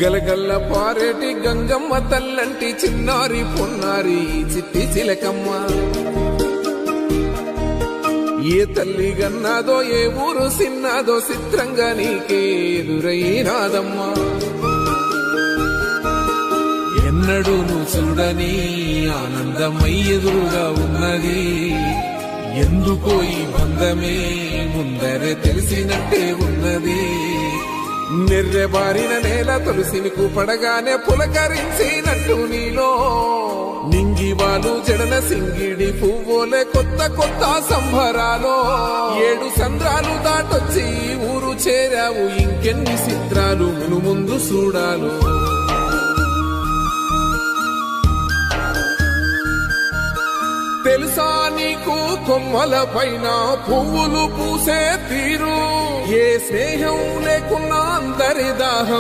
గలగల్ల పారేటి గంగమ్మ తల్లంటి చిన్నారి పొన్నారి చిట్టి చిలకమ్మ ఏ తల్లి గన్నాదో ఏ ఊరు సిన్నాదో చిత్రంగా నీకే ఎదురైనాదమ్మా ఎన్నడూ నువ్వు చూడని ఆనందమై ఎదురుగా ఉన్నది ఎందుకో ఈ బంధమే ముందరే తెలిసినట్టే ఉన్నది నిర్రెబారిన నేల తులసినికు పడగానే పులకరించినట్టు నీలో నింగివాలు జడన సింగిడి పువ్వులే కొత్త కొత్త సంబరాలో 7 సంద్రాలు దాటొచ్చి ఊరు చేరావు ఇంకెన్ని చిత్రాలు మును ముందు చూడాలు తెలుసా నీకు కొమ్మల పైన పువ్వులు పూసే తీరు ఏ స్నేహం లేకున్నా అందరి దాహం